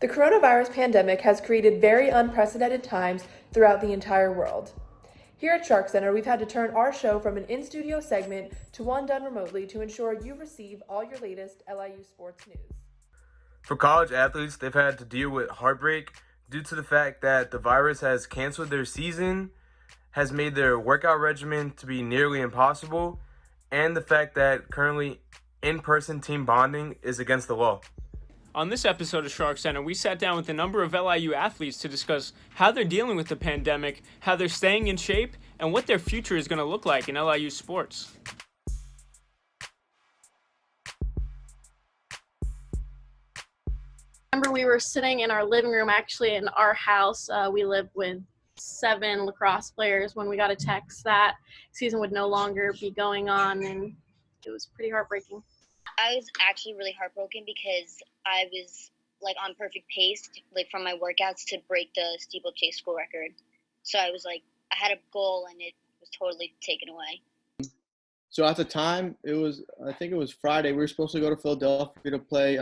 The coronavirus pandemic has created very unprecedented times throughout the entire world. Here at SharkCenter, we've had to turn our show from an in-studio segment to one done remotely to ensure you receive all your latest LIU sports news. For college athletes, they've had to deal with heartbreak due to the fact that the virus has canceled their season, has made their workout regimen to be nearly impossible, and the fact that currently in-person team bonding is against the law. On this episode of SharkCenter, we sat down with a number of LIU athletes to discuss how they're dealing with the pandemic, how they're staying in shape, and what their future is going to look like in LIU sports. I remember we were sitting in our living room, actually in our house. We lived with 7 lacrosse players when we got a text that season would no longer be going on, and it was pretty heartbreaking. I was actually really heartbroken because I was like on perfect pace, like from my workouts to break the steeplechase school record. So I was like, I had a goal and it was totally taken away. So at the time, I think it was Friday. We were supposed to go to Philadelphia to play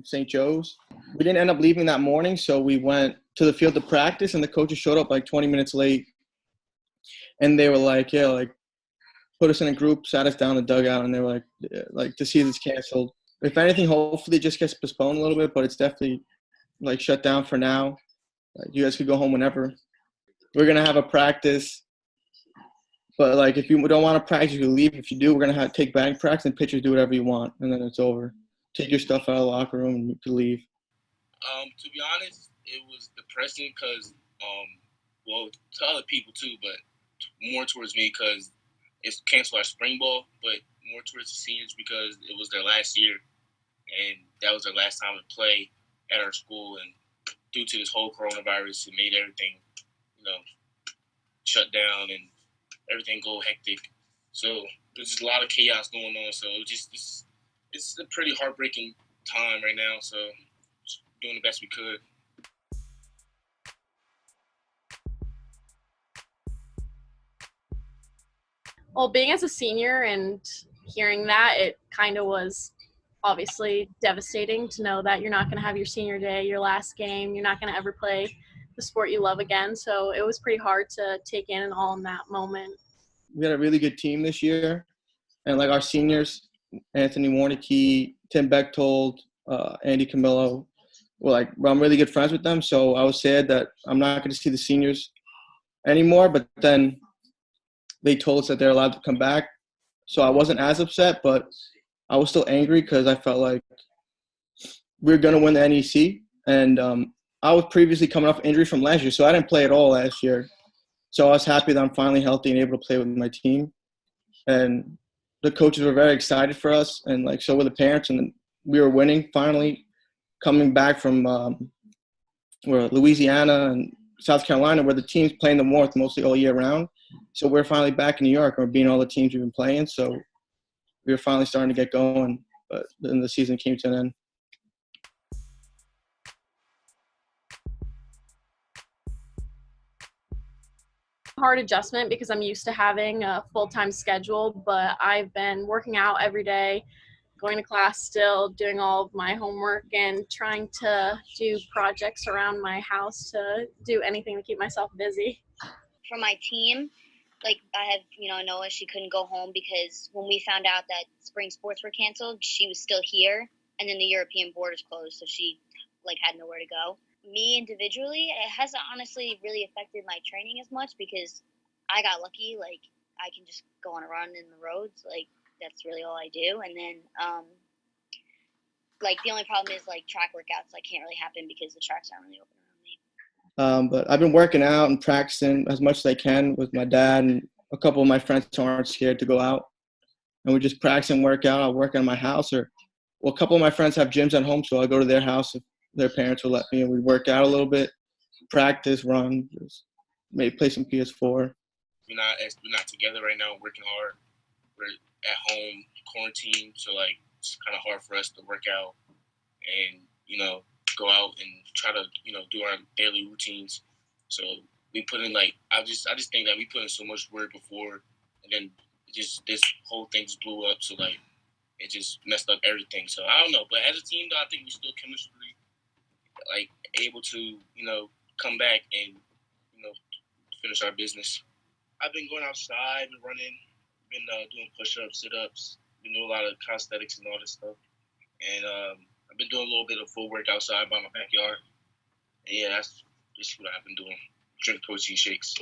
St. Joe's. We didn't end up leaving that morning, so we went to the field to practice, and the coaches showed up like 20 minutes late. And they were like, yeah, like, put us in a group, sat us down in the dugout, and they were like, the season's canceled. If anything, hopefully it just gets postponed a little bit, but it's definitely like shut down for now. You guys could go home whenever. We're going to have a practice. But, like, if you don't want to practice, you can leave. If you do, we're going to take batting practice, and pitchers do whatever you want, and then it's over. Take your stuff out of the locker room, and you can leave. To be honest, it was depressing because, well, to other people too, but more towards me because it's canceled our spring ball, but more towards the seniors because it was their last year, and that was their last time to play at our school. And due to this whole coronavirus, it made everything, shut down and everything go hectic. So there's just a lot of chaos going on. So it's a pretty heartbreaking time right now. So just doing the best we could. Well, being as a senior and hearing that, it kind of was obviously devastating to know that you're not going to have your senior day, your last game. You're not going to ever play the sport you love again. So it was pretty hard to take in and all in that moment. We had a really good team this year. And, like, our seniors, Anthony Warnicki, Tim Bechtold, Andy Camillo, I'm really good friends with them. So I was sad that I'm not going to see the seniors anymore. But then they told us that they're allowed to come back. So I wasn't as upset, but I was still angry because I felt like we were going to win the NEC. And I was previously coming off injury from last year, so I didn't play at all last year. So I was happy that I'm finally healthy and able to play with my team. And the coaches were very excited for us, and so were the parents. And we were winning finally, coming back from Louisiana and South Carolina, where the teams play in the North mostly all year round. So we're finally back in New York, and we're beating all the teams we've been playing. So we were finally starting to get going, but then the season came to an end. Hard adjustment because I'm used to having a full-time schedule, but I've been working out every day, going to class still, doing all of my homework, and trying to do projects around my house to do anything to keep myself busy. For my team, like I have, Noah, she couldn't go home because when we found out that spring sports were canceled, she was still here, and then the European borders closed, so she had nowhere to go. Me individually, it hasn't honestly really affected my training as much because I got lucky. I can just go on a run in the roads. That's really all I do. And then, the only problem is track workouts. Can't really happen because the tracks aren't really open around me. But I've been working out and practicing as much as I can with my dad, and a couple of my friends aren't scared to go out. And we just practice and work out. I'll work in my house, a couple of my friends have gyms at home, so I'll go to their house if their parents will let me, and we work out a little bit, practice, run, just maybe play some PS4. We're not together right now, working hard. We're at home, quarantined, so it's kind of hard for us to work out and go out and try to do our daily routines. So we put in I just think that we put in so much work before, and then this whole thing just blew up. So it just messed up everything. So I don't know, but as a team though, I think we still chemistry like able to, you know, come back and, you know, finish our business. I've been going outside and running, been doing push-ups, sit-ups, been doing a lot of calisthenics and all this stuff. And I've been doing a little bit of footwork outside by my backyard. And yeah, that's just what I've been doing. Drink protein shakes.